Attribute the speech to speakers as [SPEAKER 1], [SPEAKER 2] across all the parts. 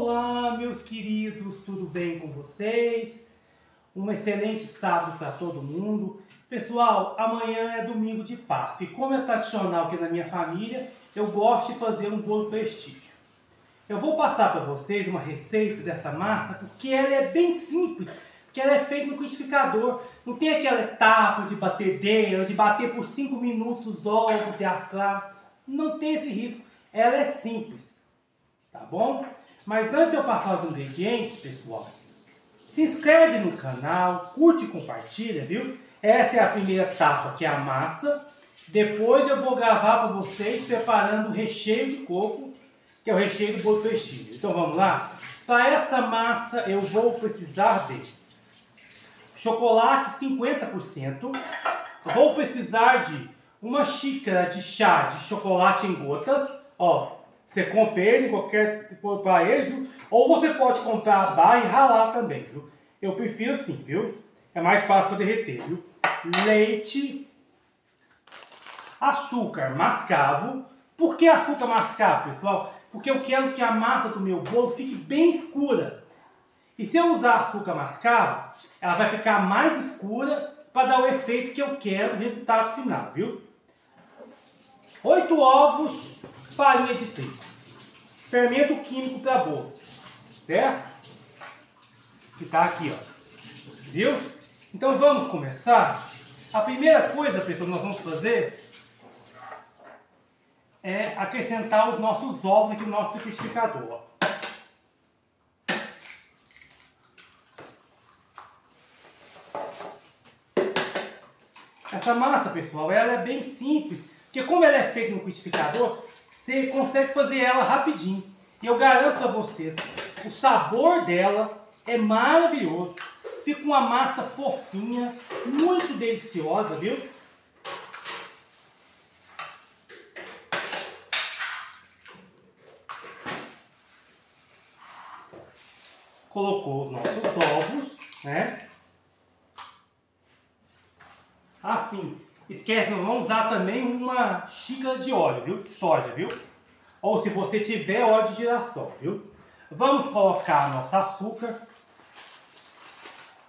[SPEAKER 1] Olá, meus queridos, tudo bem com vocês? Um excelente sábado para todo mundo. Pessoal, amanhã é domingo de Páscoa e como é tradicional aqui na minha família, eu gosto de fazer um bolo prestígio. Eu vou passar para vocês uma receita dessa massa porque ela é bem simples, porque ela é feita no liquidificador. Não tem aquela etapa de batedeira, de bater por 5 minutos os ovos e as claras. Não tem esse risco, ela é simples, tá bom? Mas antes de eu passar os ingredientes, pessoal, se inscreve no canal, curte e compartilha, viu? Essa é a primeira etapa, que é a massa. Depois eu vou gravar para vocês preparando o recheio de coco, que é o recheio do bolo prestígio. Então vamos lá? Para essa massa eu vou precisar de chocolate 50%. Vou precisar de uma xícara de chá de chocolate em gotas. Ó, você compra ele em qualquer para ele, viu? Ou você pode comprar a barra e ralar também, viu? Eu prefiro assim, viu? É mais fácil para derreter, viu? Leite, açúcar mascavo. Por que açúcar mascavo, pessoal? Porque eu quero que a massa do meu bolo fique bem escura. E se eu usar açúcar mascavo, ela vai ficar mais escura para dar o efeito que eu quero, o resultado final, viu? 8 ovos, farinha de trigo, fermento químico para bolo, certo? Que tá aqui, ó, viu? Então vamos começar. A primeira coisa, pessoal, que nós vamos fazer é acrescentar os nossos ovos aqui no nosso liquidificador, ó. Essa massa, pessoal, ela é bem simples, porque como ela é feita no liquidificador, você consegue fazer ela rapidinho. E eu garanto para vocês, o sabor dela é maravilhoso. Fica uma massa fofinha, muito deliciosa, viu? Colocou os nossos ovos, né? Assim, esquece, não vamos usar também uma xícara de óleo, viu? De soja, viu? Ou se você tiver óleo de girassol, viu? Vamos colocar nosso açúcar.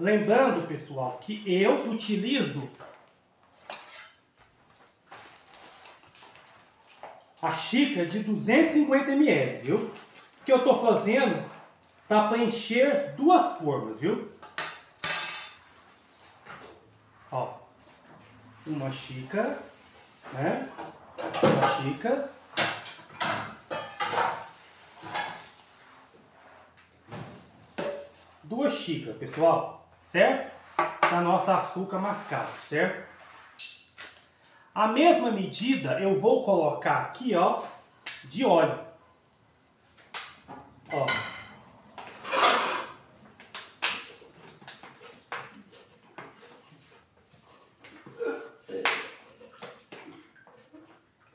[SPEAKER 1] Lembrando, pessoal, que eu utilizo a xícara de 250 ml, viu? O que eu estou fazendo para preencher 2 formas, viu? Ó, uma xícara, né? Uma xícara. Duas xícaras, pessoal, certo? Da nossa açúcar mascavo, certo? A mesma medida eu vou colocar aqui, ó, de óleo. Ó.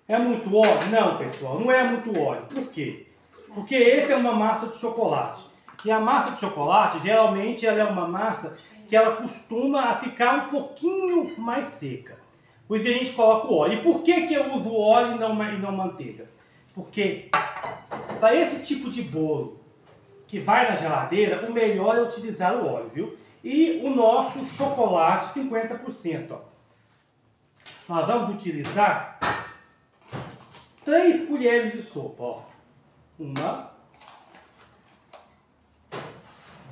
[SPEAKER 1] É muito óleo? Não, pessoal, não é muito óleo. Por quê? Porque esse é uma massa de chocolate. E a massa de chocolate, geralmente, ela é uma massa que ela costuma a ficar um pouquinho mais seca. Por isso a gente coloca o óleo. E por que que eu uso óleo e não manteiga? Porque para esse tipo de bolo que vai na geladeira, o melhor é utilizar o óleo, viu? E o nosso chocolate 50%, ó. Nós vamos utilizar 3 colheres de sopa, ó. 1,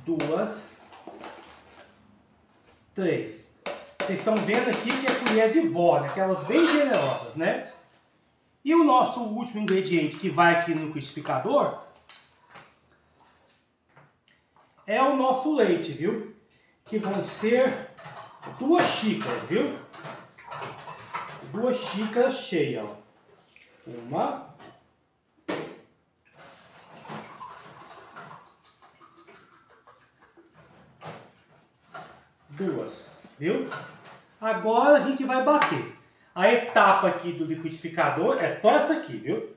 [SPEAKER 1] 2, 3. Vocês estão vendo aqui que é colher de vó, né? Aquelas bem generosas, né? E o nosso último ingrediente que vai aqui no liquidificador é o nosso leite, viu? Que vão ser 2 xícaras, viu? 2 xícaras cheias, ó. 1, 2, viu? Agora a gente vai bater. A etapa aqui do liquidificador é só essa aqui, viu?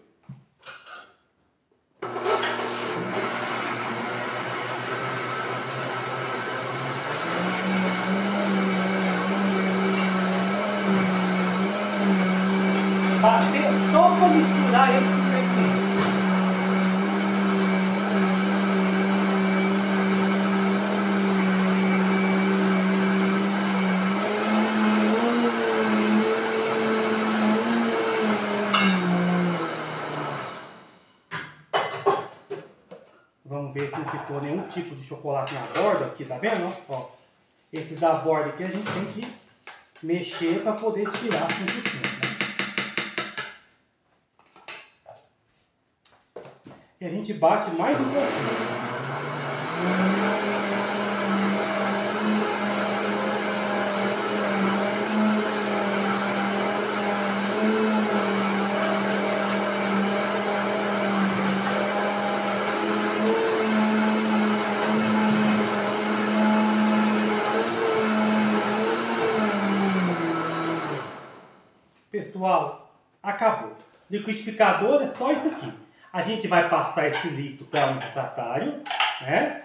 [SPEAKER 1] Bater só para misturar esse ingrediente. ver se não ficou nenhum tipo de chocolate na borda aqui, tá vendo? Ó, esses da borda aqui a gente tem que mexer para poder tirar 100%, né? E a gente bate mais um pouquinho. Pessoal, acabou. Liquidificador é só isso aqui. A gente vai passar esse líquido para um refratário, né?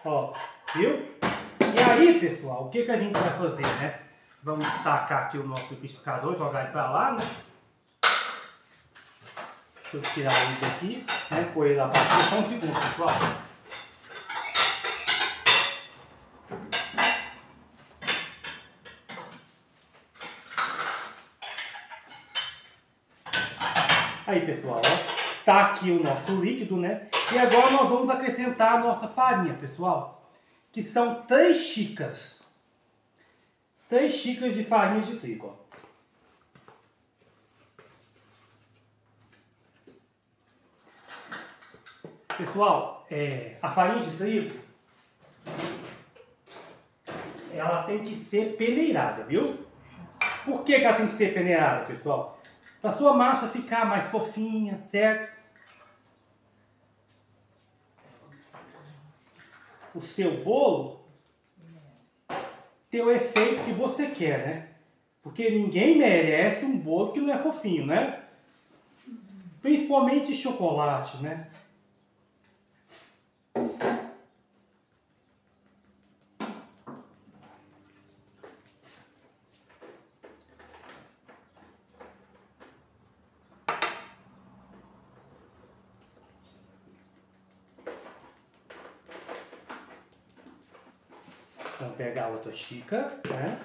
[SPEAKER 1] Ó, viu? E aí, pessoal, o que a gente vai fazer, né? Vamos destacar aqui o nosso liquidificador, jogar ele para lá, né? Deixa eu tirar ele daqui, né? Pôr ele abaixo. Só um segundo, pessoal. Aí, pessoal, ó, tá aqui o nosso líquido, né? E agora nós vamos acrescentar a nossa farinha, pessoal, que são 3 xícaras. 3 xícaras de farinha de trigo, ó. Pessoal, a farinha de trigo, ela tem que ser peneirada, viu? Por que ela tem que ser peneirada, pessoal? Para sua massa ficar mais fofinha, certo? O seu bolo ter o efeito que você quer, né? Porque ninguém merece um bolo que não é fofinho, né? Principalmente chocolate, né? Vamos pegar outra xícara, né?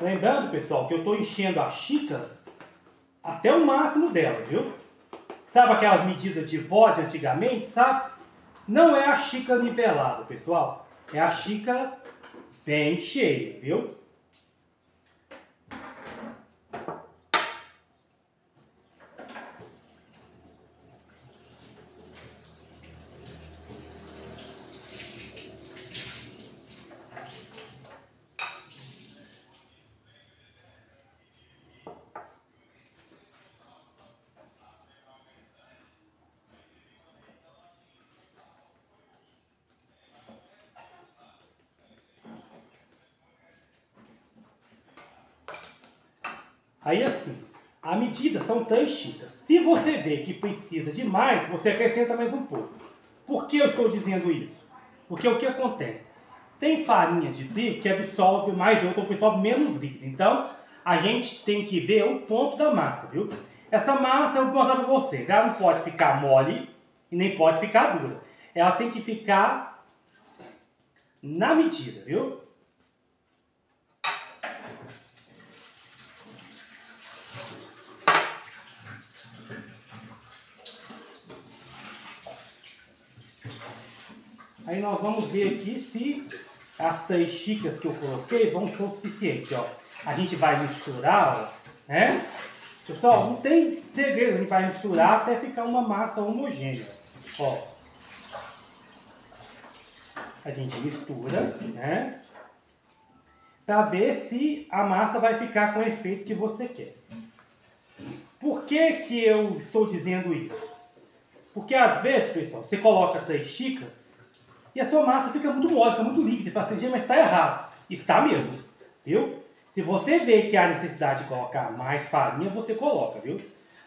[SPEAKER 1] Lembrando, pessoal, que eu estou enchendo as xícaras até o máximo delas, viu? Sabe aquelas medidas de vó de antigamente, sabe? Não é a xícara nivelada, pessoal. É a xícara bem cheia, viu? Aí assim, a medida são 3 xícaras. Se você vê que precisa de mais, você acrescenta mais um pouco. Por que eu estou dizendo isso? Porque o que acontece? Tem farinha de trigo que absorve mais outra, absorve menos líquido. Então, a gente tem que ver o ponto da massa, viu? Essa massa, eu vou mostrar para vocês. Ela não pode ficar mole e nem pode ficar dura. Ela tem que ficar na medida, viu? Aí nós vamos ver aqui se as 3 xícaras que eu coloquei vão ser o suficiente, ó. A gente vai misturar, ó, né? Pessoal, não tem segredo, a gente vai misturar até ficar uma massa homogênea, ó. A gente mistura, né? Para ver se a massa vai ficar com o efeito que você quer. Por que que eu estou dizendo isso? Porque às vezes, pessoal, você coloca 3 xícaras e a sua massa fica muito mole, fica muito líquida. Você fala assim, mas está errado. Está mesmo, viu? Se você vê que há necessidade de colocar mais farinha, você coloca, viu?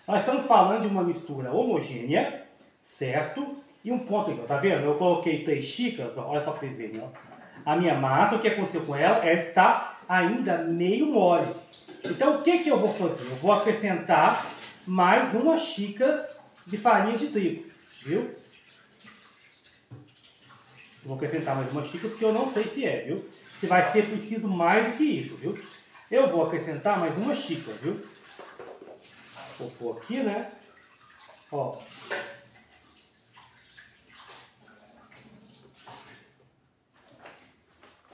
[SPEAKER 1] Nós estamos falando de uma mistura homogênea, certo? E um ponto aqui, ó, tá vendo? Eu coloquei 3 xícaras, ó, olha só para vocês verem, ó. A minha massa, o que aconteceu com ela? Ela está ainda meio mole. Então, o que que eu vou fazer? Eu vou acrescentar mais uma xícara de farinha de trigo, viu? Vou acrescentar mais uma xícara porque eu não sei se é, viu? Se vai ser preciso mais do que isso, viu? Eu vou acrescentar mais uma xícara, viu? Vou pôr aqui, né? Ó.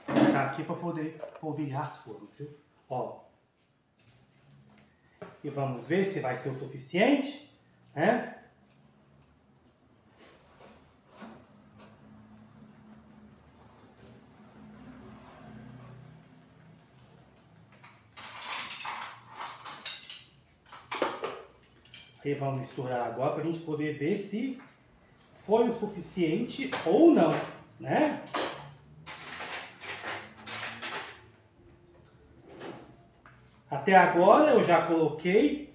[SPEAKER 1] Tá aqui para poder polvilhar as formas, viu? Ó. E vamos ver se vai ser o suficiente, né? E vamos misturar agora para a gente poder ver se foi o suficiente ou não, né? Até agora eu já coloquei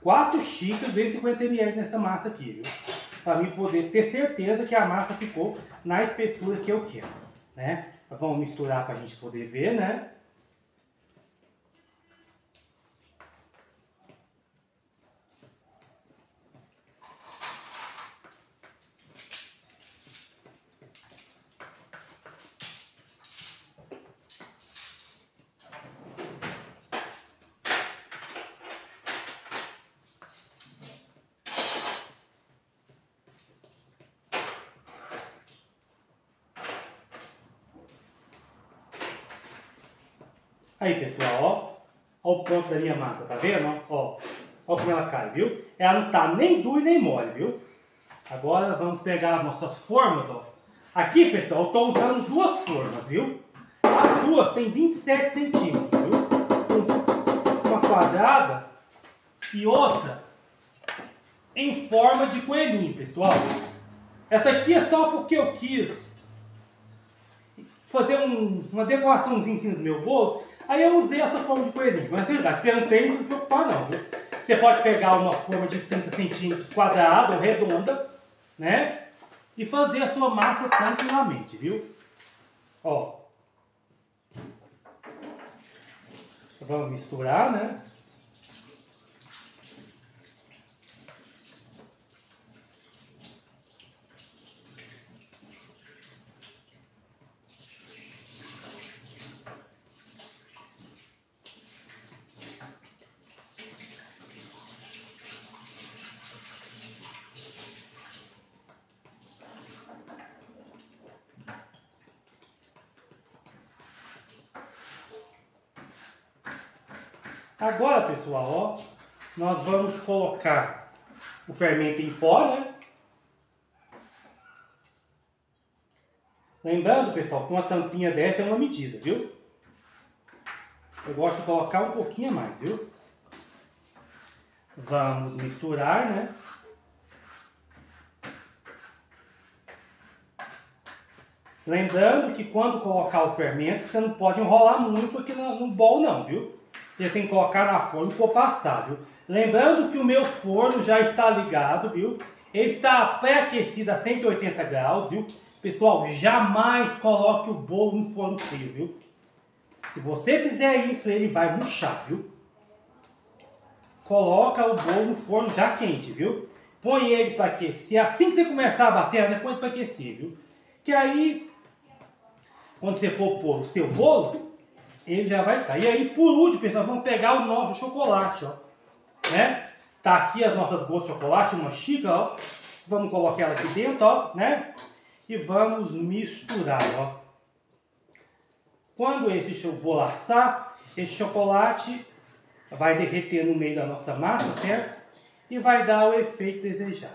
[SPEAKER 1] 4 xícaras, 250 ml nessa massa aqui, viu? Para mim poder ter certeza que a massa ficou na espessura que eu quero, né? Vamos misturar para a gente poder ver, né? Aí, pessoal, ó. Ó o ponto da minha massa, tá vendo? Ó, ó como ela cai, viu? Ela não tá nem dura nem mole, viu? Agora vamos pegar as nossas formas, ó. Aqui, pessoal, eu tô usando 2 formas, viu? As duas tem 27 centímetros, viu? Uma quadrada e outra em forma de coelhinho, pessoal. Essa aqui é só porque eu quis fazer uma decoraçãozinha em cima do meu bolo. Aí eu usei essa forma de coelhinho. Mas verdade, você não tem que se preocupar não, viu? Você pode pegar uma forma de 30 centímetros quadrada ou redonda, né? E fazer a sua massa tranquilamente, viu? Ó. Vamos misturar, né? Agora, pessoal, ó, nós vamos colocar o fermento em pó, né? Lembrando, pessoal, que uma tampinha dessa é uma medida, viu? Eu gosto de colocar um pouquinho a mais, viu? Vamos misturar, né? Lembrando que quando colocar o fermento, você não pode enrolar muito aqui no bol não, viu? Você tem que colocar na forma e pôr passar, viu? Lembrando que o meu forno já está ligado, viu? Ele está pré-aquecido a 180 graus, viu? Pessoal, jamais coloque o bolo no forno frio, viu? Se você fizer isso, ele vai murchar, viu? Coloca o bolo no forno já quente, viu? Põe ele para aquecer. Assim que você começar a bater, você põe ele para aquecer, viu? Que aí, quando você for pôr o seu bolo, ele já vai estar. E aí, por último, pessoal, vamos pegar o nosso chocolate, ó. Né? Tá aqui as nossas gotas de chocolate, uma xícara, ó. Vamos colocar ela aqui dentro, ó, né? E vamos misturar, ó. Quando esse bolo assar, esse chocolate vai derreter no meio da nossa massa, certo? E vai dar o efeito desejado.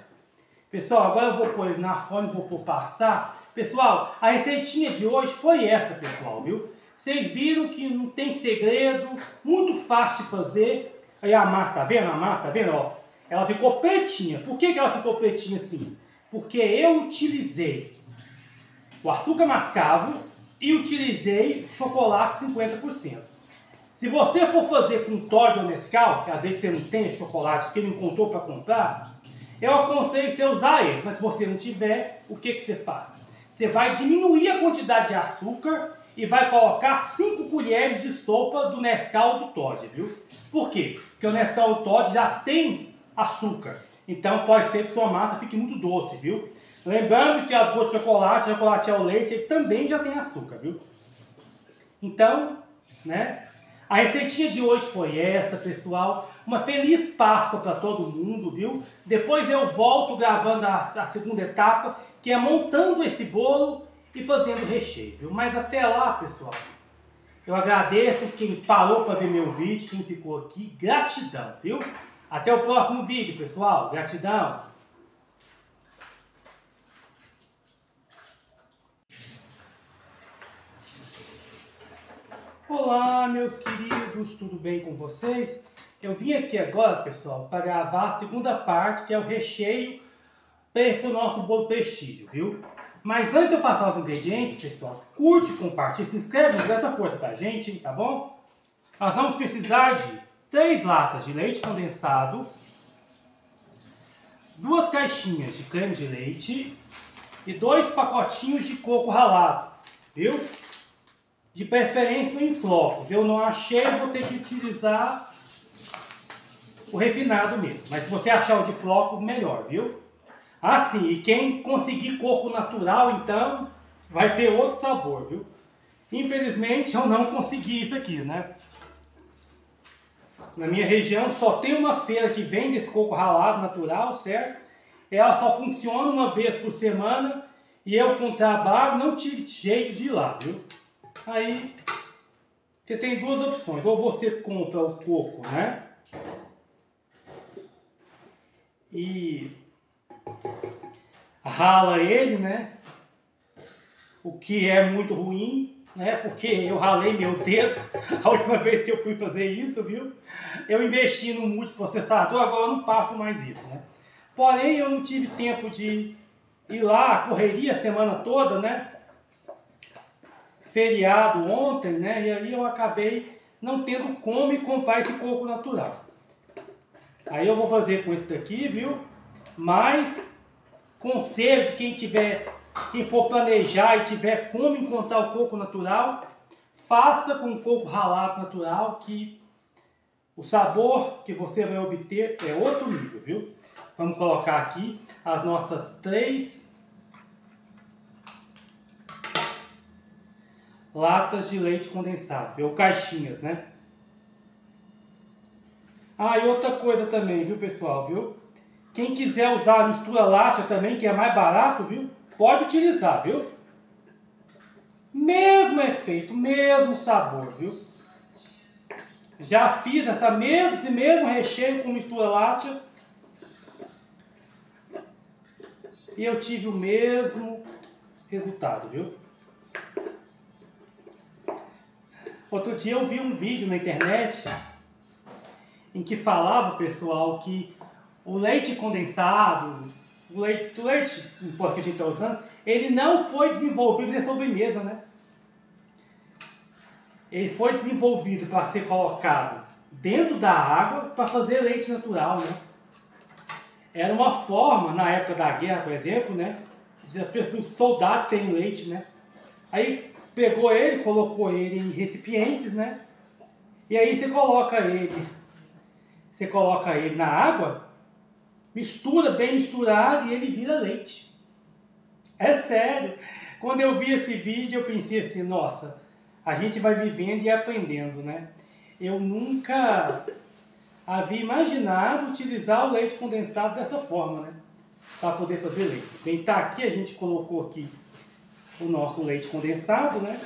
[SPEAKER 1] Pessoal, agora eu vou pôr ele na forma e vou pôr passar. Pessoal, a receitinha de hoje foi essa, pessoal, viu? Vocês viram que não tem segredo, muito fácil de fazer. Aí a massa, tá vendo? A massa, tá vendo? Ó, ela ficou pretinha. Por que ela ficou pretinha assim? Porque eu utilizei o açúcar mascavo e utilizei chocolate 50%. Se você for fazer com Toddy ou Nescau, que às vezes você não tem chocolate que ele não encontrou para comprar, eu aconselho você usar ele. Mas se você não tiver, o que você faz? Você vai diminuir a quantidade de açúcar e vai colocar 5 colheres de sopa do Nescau ou do Toddy, viu? Por quê? Porque o Nescau ou o Toddy já tem açúcar. Então pode ser que sua massa fique muito doce, viu? Lembrando que as gotas de chocolate ao leite, ele também já tem açúcar, viu? Então, né? A receitinha de hoje foi essa, pessoal. Uma feliz Páscoa para todo mundo, viu? Depois eu volto gravando a segunda etapa, que é montando esse bolo e fazendo o recheio, viu? Mas até lá, pessoal, eu agradeço quem parou para ver meu vídeo, quem ficou aqui. Gratidão, viu? Até o próximo vídeo, pessoal. Gratidão. Olá, meus queridos, tudo bem com vocês? Eu vim aqui agora, pessoal, para gravar a segunda parte, que é o recheio para o nosso bolo prestígio, viu? Mas antes de eu passar os ingredientes, pessoal, curte, compartilha, se inscreve, dá essa força pra gente, hein, tá bom? Nós vamos precisar de 3 latas de leite condensado, 2 caixinhas de creme de leite e 2 pacotinhos de coco ralado, viu? De preferência em flocos. Eu não achei, vou ter que utilizar o refinado mesmo. Mas se você achar o de flocos, melhor, viu? Ah, sim, e quem conseguir coco natural, então, vai ter outro sabor, viu? Infelizmente, eu não consegui isso aqui, né? Na minha região só tem uma feira que vende esse coco ralado natural, certo? Ela só funciona uma vez por semana e eu, com trabalho, não tive jeito de ir lá, viu? Aí, você tem 2 opções. Ou você compra o coco, né? E rala ele, né? O que é muito ruim, né? Porque eu ralei meus dedos a última vez que eu fui fazer isso, viu? Eu investi no multiprocessador, agora eu não passo mais isso, né? Porém, eu não tive tempo de ir lá, correria a semana toda, né? Feriado ontem, né? E aí eu acabei não tendo como comprar esse coco natural. Aí eu vou fazer com esse daqui, viu? Mas conselho de quem for planejar e tiver como encontrar o coco natural, faça com coco ralado natural, que o sabor que você vai obter é outro nível, viu? Vamos colocar aqui as nossas 3 latas de leite condensado, ou caixinhas, né? Ah, e outra coisa também, viu, pessoal, viu? Quem quiser usar a mistura láctea também, que é mais barato, viu? Pode utilizar, viu? Mesmo efeito, mesmo sabor, viu? Já fiz esse mesmo recheio com mistura láctea e eu tive o mesmo resultado, viu? Outro dia eu vi um vídeo na internet em que falava, pessoal, que o leite condensado, o leite em pó que a gente está usando, ele não foi desenvolvido em sobremesa, né? Ele foi desenvolvido para ser colocado dentro da água para fazer leite natural, né? Era uma forma, na época da guerra, por exemplo, né? Os soldados terem leite, né? Aí pegou ele, colocou ele em recipientes, né? E aí você coloca ele na água, mistura bem misturado e ele vira leite. É sério. Quando eu vi esse vídeo, eu pensei assim, nossa, a gente vai vivendo e aprendendo, né? Eu nunca havia imaginado utilizar o leite condensado dessa forma, né? Para poder fazer leite. Bem, tá aqui, a gente colocou aqui o nosso leite condensado, né?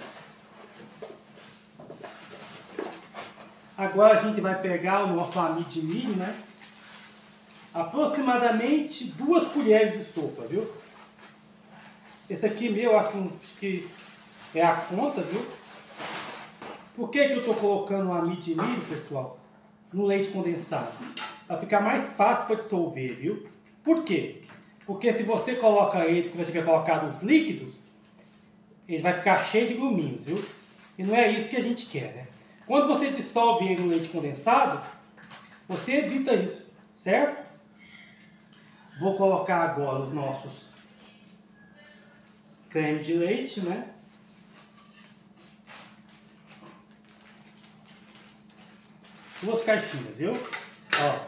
[SPEAKER 1] Agora a gente vai pegar o nosso amido de milho, né? Aproximadamente 2 colheres de sopa, viu? Esse aqui meu, acho que é a conta, viu? Por que eu estou colocando o amido de milho, pessoal, no leite condensado? Para ficar mais fácil para dissolver, viu? Por quê? Porque se você coloca ele, quando tiver colocado os líquidos, ele vai ficar cheio de gruminhos, viu? E não é isso que a gente quer, né? Quando você dissolve ele no leite condensado, você evita isso, certo? Vou colocar agora os nossos creme de leite, né? Duas caixinhas, viu? Ó.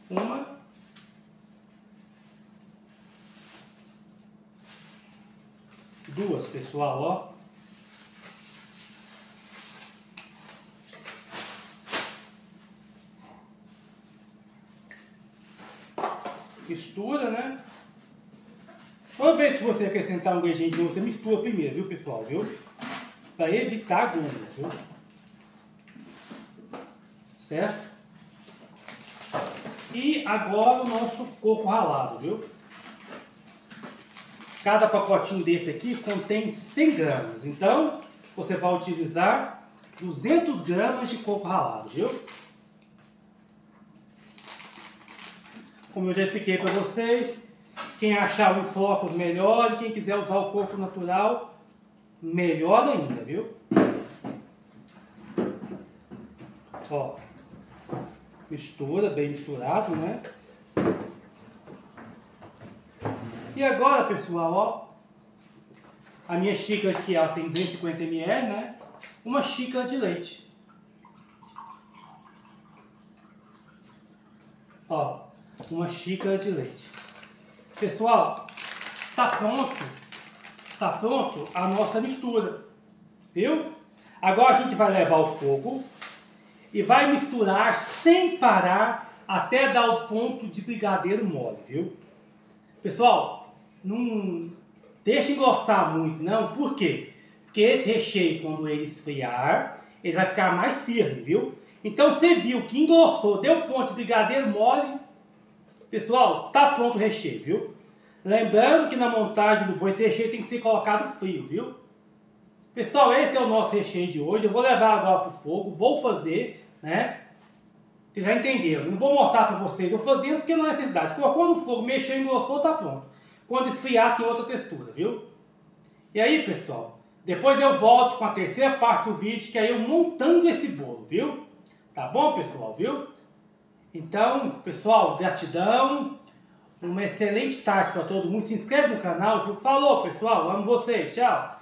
[SPEAKER 1] Uma. Duas, pessoal, ó. mistura, né? Toda vez que você acrescentar um ingrediente, você mistura primeiro, viu, pessoal, viu? Para evitar gôndolas, viu? Certo? E agora o nosso coco ralado, viu? Cada pacotinho desse aqui contém 100 gramas. Então, você vai utilizar 200 gramas de coco ralado, viu? Como eu já expliquei para vocês, quem achar o Inflocos melhor e quem quiser usar o coco natural, melhor ainda, viu? Ó, mistura, bem misturado, né? E agora, pessoal, ó, a minha xícara aqui, ela tem 250 ml, né? Uma xícara de leite. Ó, uma xícara de leite. Pessoal, tá pronto a nossa mistura, viu? Agora a gente vai levar ao fogo e vai misturar sem parar até dar o ponto de brigadeiro mole, viu? Pessoal, não deixa engrossar muito, não. Por quê? Porque esse recheio, quando ele esfriar, ele vai ficar mais firme, viu? Então você viu que engrossou, deu ponto de brigadeiro mole. Pessoal, tá pronto o recheio, viu? Lembrando que na montagem do bolo esse recheio tem que ser colocado frio, viu? Pessoal, esse é o nosso recheio de hoje. Eu vou levar agora pro fogo, vou fazer, né? Vocês já entenderam. Não vou mostrar para vocês eu fazendo porque não é necessidade. Colocou no fogo, mexeu, engrossou, tá pronto. Quando esfriar tem outra textura, viu? E aí, pessoal, depois eu volto com a terceira parte do vídeo, que é eu montando esse bolo, viu? Tá bom, pessoal, viu? Então, pessoal, gratidão. Uma excelente tarde para todo mundo. Se inscreve no canal, viu? Falou, pessoal. Amo vocês. Tchau.